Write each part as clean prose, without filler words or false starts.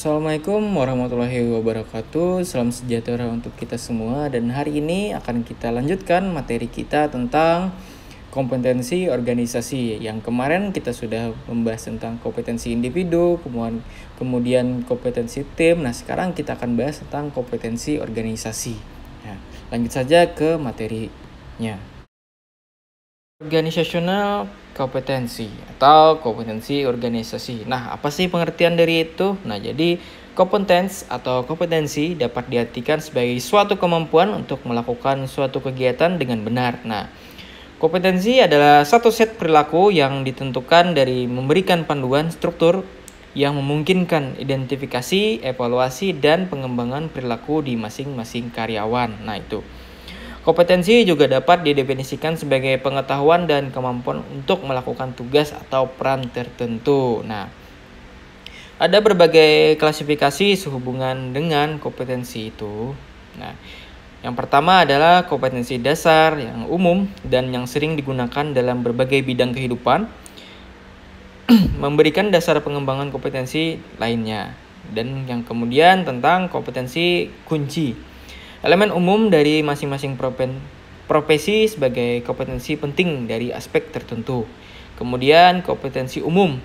Assalamualaikum warahmatullahi wabarakatuh. Salam sejahtera untuk kita semua. Dan hari ini akan kita lanjutkan materi kita tentang kompetensi organisasi. Yang kemarin kita sudah membahas tentang kompetensi individu, kemudian kompetensi tim. Nah, sekarang kita akan bahas tentang kompetensi organisasi. Nah, lanjut saja ke materinya. Organizational kompetensi atau kompetensi organisasi. Nah, apa sih pengertian dari itu? Nah, jadi kompetensi dapat diartikan sebagai suatu kemampuan untuk melakukan suatu kegiatan dengan benar. Nah, kompetensi adalah satu set perilaku yang ditentukan dari memberikan panduan struktur yang memungkinkan identifikasi, evaluasi, dan pengembangan perilaku di masing-masing karyawan. Nah, itu. Kompetensi juga dapat didefinisikan sebagai pengetahuan dan kemampuan untuk melakukan tugas atau peran tertentu. Nah, ada berbagai klasifikasi sehubungan dengan kompetensi itu. Nah, yang pertama adalah kompetensi dasar yang umum dan yang sering digunakan dalam berbagai bidang kehidupan, memberikan dasar pengembangan kompetensi lainnya. Dan yang kemudian tentang kompetensi kunci. Elemen umum dari masing-masing profesi sebagai kompetensi penting dari aspek tertentu. Kemudian kompetensi umum.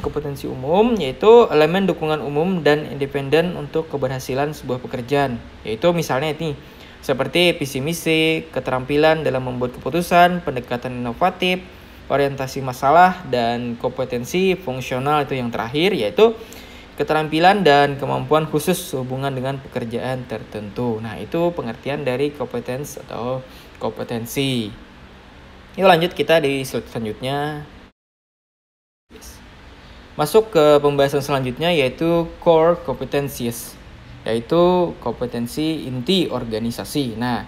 Kompetensi umum yaitu elemen dukungan umum dan independen untuk keberhasilan sebuah pekerjaan. Yaitu misalnya ini seperti visi misi, keterampilan dalam membuat keputusan, pendekatan inovatif, orientasi masalah, dan kompetensi fungsional itu yang terakhir yaitu keterampilan dan kemampuan khusus sehubungan dengan pekerjaan tertentu. Nah, itu pengertian dari kompetensi atau kompetensi. Yuk lanjut kita di slide selanjutnya. Masuk ke pembahasan selanjutnya yaitu core competencies, yaitu kompetensi inti organisasi. Nah,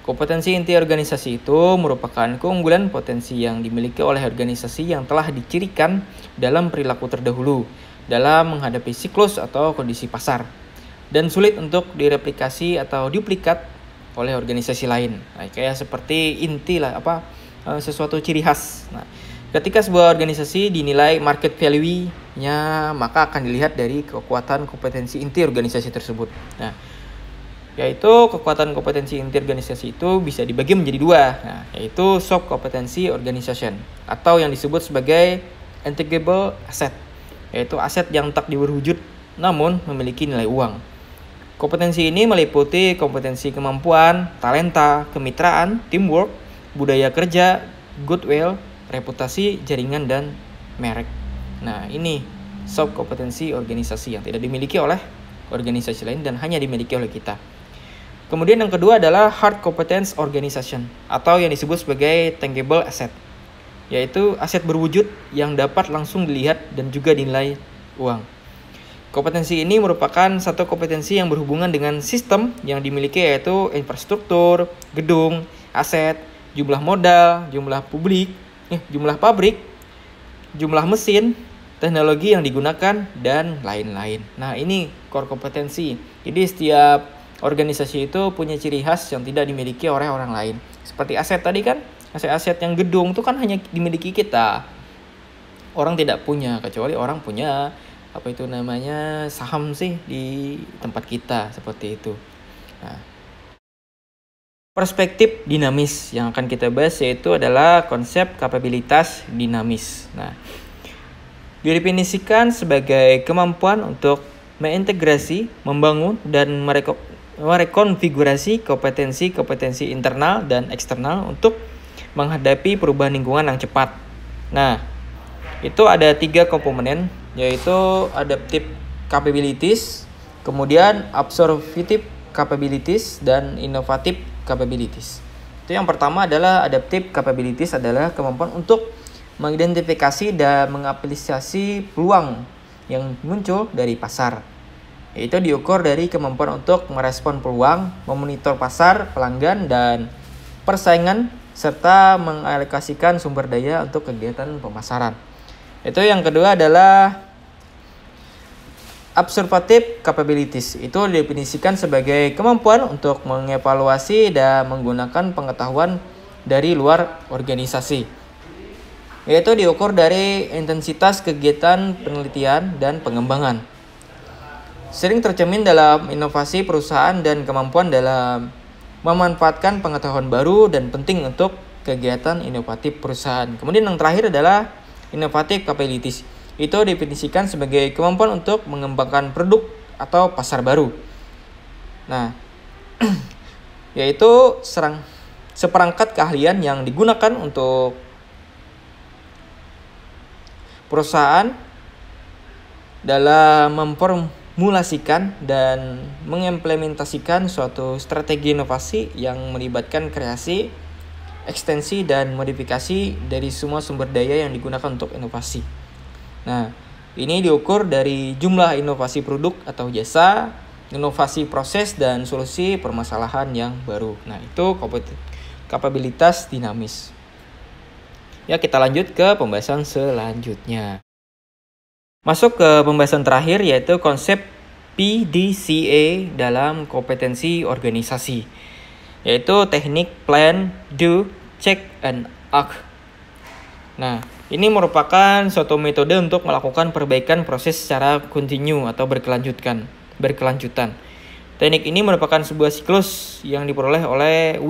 kompetensi inti organisasi itu merupakan keunggulan potensi yang dimiliki oleh organisasi yang telah dicirikan dalam perilaku terdahulu dalam menghadapi siklus atau kondisi pasar dan sulit untuk direplikasi atau duplikat oleh organisasi lain. Nah, kayak seperti inti lah sesuatu ciri khas. Nah, ketika sebuah organisasi dinilai market value-nya, maka akan dilihat dari kekuatan kompetensi inti organisasi tersebut. Nah, yaitu kekuatan kompetensi inti organisasi itu bisa dibagi menjadi dua. Nah, yaitu soft competency organization atau yang disebut sebagai intangible asset, yaitu aset yang tak berwujud namun memiliki nilai uang. Kompetensi ini meliputi kompetensi kemampuan, talenta, kemitraan, teamwork, budaya kerja, goodwill, reputasi, jaringan, dan merek. Nah, ini soft kompetensi organisasi yang tidak dimiliki oleh organisasi lain dan hanya dimiliki oleh kita. Kemudian yang kedua adalah hard competence organization atau yang disebut sebagai tangible asset, yaitu aset berwujud yang dapat langsung dilihat dan juga dinilai uang. Kompetensi ini merupakan satu kompetensi yang berhubungan dengan sistem yang dimiliki yaitu infrastruktur, gedung, aset, jumlah modal, jumlah pabrik, jumlah mesin, teknologi yang digunakan, dan lain-lain. Nah, ini core kompetensi. Jadi setiap organisasi itu punya ciri khas yang tidak dimiliki oleh orang lain. Seperti aset tadi kan, aset-aset yang gedung itu kan hanya dimiliki kita. Orang tidak punya, kecuali orang punya saham sih di tempat kita, seperti itu. Nah, perspektif dinamis yang akan kita bahas yaitu adalah konsep kapabilitas dinamis. Nah, didefinisikan sebagai kemampuan untuk mengintegrasi, membangun, dan merekonfigurasi kompetensi internal dan eksternal untuk menghadapi perubahan lingkungan yang cepat. Nah, itu ada 3 komponen, yaitu adaptive capabilities, kemudian absorptive capabilities, dan innovative capabilities. Itu yang pertama adalah adaptive capabilities, adalah kemampuan untuk mengidentifikasi dan mengapresiasi peluang yang muncul dari pasar. Yaitu diukur dari kemampuan untuk merespon peluang, memonitor pasar, pelanggan, dan persaingan, serta mengalokasikan sumber daya untuk kegiatan pemasaran. Itu yang kedua adalah observative capabilities. Itu didefinisikan sebagai kemampuan untuk mengevaluasi dan menggunakan pengetahuan dari luar organisasi. Yaitu diukur dari intensitas kegiatan penelitian dan pengembangan. sering tercermin dalam inovasi perusahaan dan kemampuan dalam memanfaatkan pengetahuan baru dan penting untuk kegiatan inovatif perusahaan. Kemudian yang terakhir adalah innovative capabilities. Itu definisikan sebagai kemampuan untuk mengembangkan produk atau pasar baru. Nah, yaitu seperangkat keahlian yang digunakan untuk perusahaan dalam memformulasikan dan mengimplementasikan suatu strategi inovasi yang melibatkan kreasi, ekstensi, dan modifikasi dari semua sumber daya yang digunakan untuk inovasi. Nah, ini diukur dari jumlah inovasi produk atau jasa, inovasi proses, dan solusi permasalahan yang baru. Nah, itu kapabilitas dinamis. Ya, kita lanjut ke pembahasan selanjutnya. Masuk ke pembahasan terakhir, yaitu konsep PDCA dalam kompetensi organisasi, yaitu teknik plan, do, check, and act. Nah, ini merupakan suatu metode untuk melakukan perbaikan proses secara kontinu atau berkelanjutan. Teknik ini merupakan sebuah siklus yang diperoleh oleh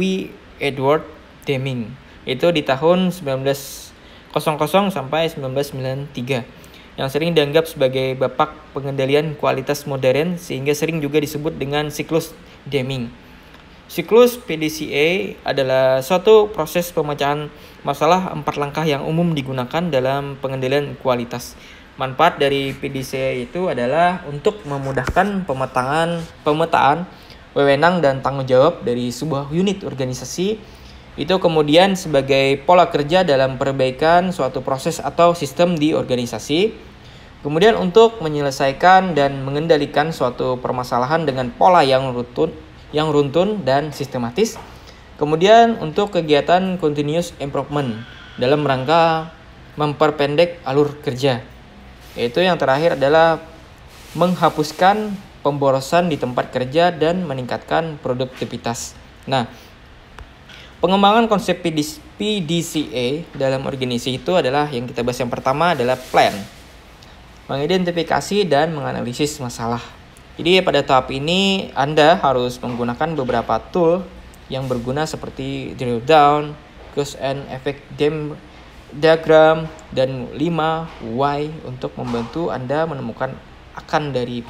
Edward Deming, itu di tahun 1900 sampai 1993. Yang sering dianggap sebagai bapak pengendalian kualitas modern, sehingga sering juga disebut dengan siklus Deming. Siklus PDCA adalah suatu proses pemecahan masalah 4 langkah yang umum digunakan dalam pengendalian kualitas. Manfaat dari PDCA itu adalah untuk memudahkan pemetaan wewenang dan tanggung jawab dari sebuah unit organisasi, itu kemudian sebagai pola kerja dalam perbaikan suatu proses atau sistem di organisasi. Kemudian untuk menyelesaikan dan mengendalikan suatu permasalahan dengan pola yang runtun dan sistematis. Kemudian untuk kegiatan continuous improvement dalam rangka memperpendek alur kerja. Yaitu yang terakhir adalah menghapuskan pemborosan di tempat kerja dan meningkatkan produktivitas. Nah, pengembangan konsep PDCA dalam organisasi itu adalah yang kita bahas yang pertama adalah plan. Mengidentifikasi dan menganalisis masalah. Jadi pada tahap ini Anda harus menggunakan beberapa tool yang berguna seperti drill down, cause and effect diagram, dan 5 why untuk membantu Anda menemukan akar dari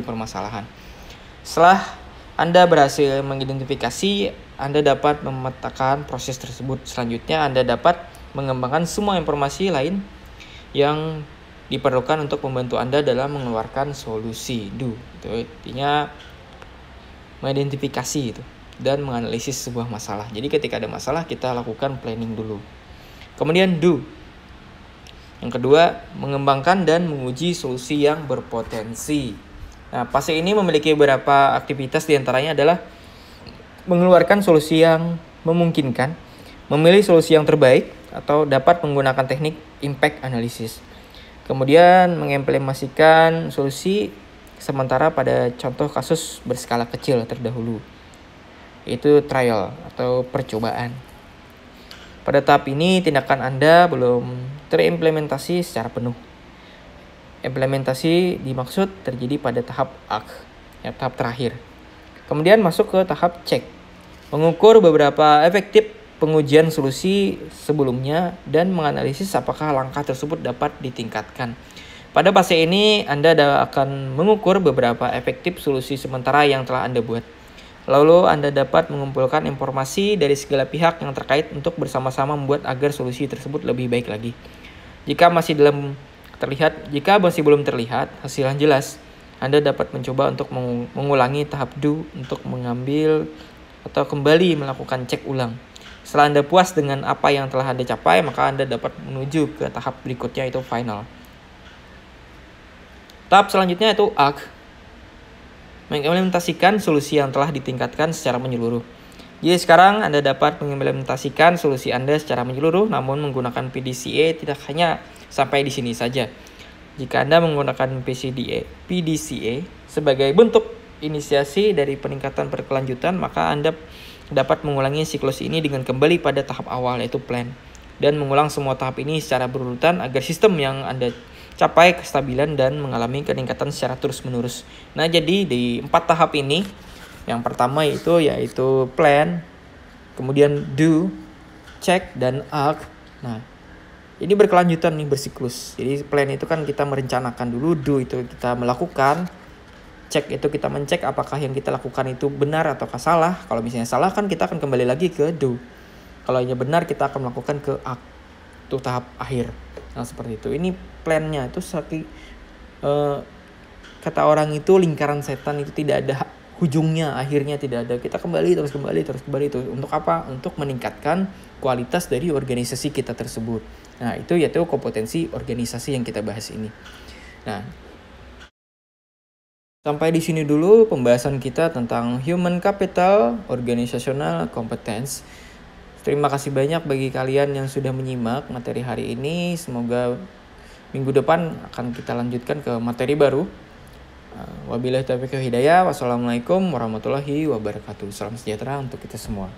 permasalahan. Setelah Anda berhasil mengidentifikasi, Anda dapat memetakan proses tersebut. Selanjutnya Anda dapat mengembangkan semua informasi lain yang diperlukan untuk membantu Anda dalam mengeluarkan solusi. Itu artinya mengidentifikasi itu dan menganalisis sebuah masalah. Jadi ketika ada masalah, kita lakukan planning dulu. Kemudian do. Yang kedua, mengembangkan dan menguji solusi yang berpotensi. Nah, fase ini memiliki beberapa aktivitas, diantaranya adalah mengeluarkan solusi yang memungkinkan, memilih solusi yang terbaik, atau dapat menggunakan teknik impact analysis. Kemudian mengimplementasikan solusi sementara pada contoh kasus berskala kecil terdahulu. Itu trial atau percobaan. Pada tahap ini tindakan Anda belum terimplementasi secara penuh. Implementasi dimaksud terjadi pada tahap act, tahap terakhir. Kemudian masuk ke tahap check. Mengukur beberapa efektif pengujian solusi sebelumnya dan menganalisis apakah langkah tersebut dapat ditingkatkan. Pada fase ini, Anda akan mengukur beberapa efektif solusi sementara yang telah Anda buat. Lalu, Anda dapat mengumpulkan informasi dari segala pihak yang terkait untuk bersama-sama membuat agar solusi tersebut lebih baik lagi. Jika masih belum terlihat hasil yang jelas, Anda dapat mencoba untuk mengulangi tahap do untuk mengambil atau kembali melakukan cek ulang. Setelah Anda puas dengan apa yang telah Anda capai, maka Anda dapat menuju ke tahap berikutnya, yaitu final. Tahap selanjutnya itu act. Mengimplementasikan solusi yang telah ditingkatkan secara menyeluruh. Jadi sekarang Anda dapat mengimplementasikan solusi Anda secara menyeluruh, namun menggunakan PDCA tidak hanya sampai di sini saja. Jika Anda menggunakan PDCA sebagai bentuk inisiasi dari peningkatan berkelanjutan, maka Anda dapat mengulangi siklus ini dengan kembali pada tahap awal, yaitu plan, dan mengulang semua tahap ini secara berurutan agar sistem yang Anda capai kestabilan dan mengalami peningkatan secara terus-menerus. Nah, jadi di 4 tahap ini, yang pertama yaitu plan, kemudian do, check, dan act. Nah, ini berkelanjutan nih, bersiklus. Jadi plan itu kan kita merencanakan dulu, do itu kita melakukan, check itu kita mencek apakah yang kita lakukan itu benar ataukah salah. Kalau misalnya salah kan kita akan kembali lagi ke do. Kalau hanya benar kita akan melakukan ke act, itu tahap akhir. Nah, seperti itu. Ini plannya itu kata orang itu lingkaran setan, itu tidak ada ujungnya, akhirnya tidak ada. Kita kembali terus itu untuk apa? Untuk meningkatkan kualitas dari organisasi kita tersebut. Nah, itu yaitu kompetensi organisasi yang kita bahas ini. Nah, sampai di sini dulu pembahasan kita tentang human capital, organizational competence. Terima kasih banyak bagi kalian yang sudah menyimak materi hari ini. Semoga minggu depan akan kita lanjutkan ke materi baru. Wabillahi taufiq wal hidayah. Wassalamualaikum warahmatullahi wabarakatuh. Salam sejahtera untuk kita semua.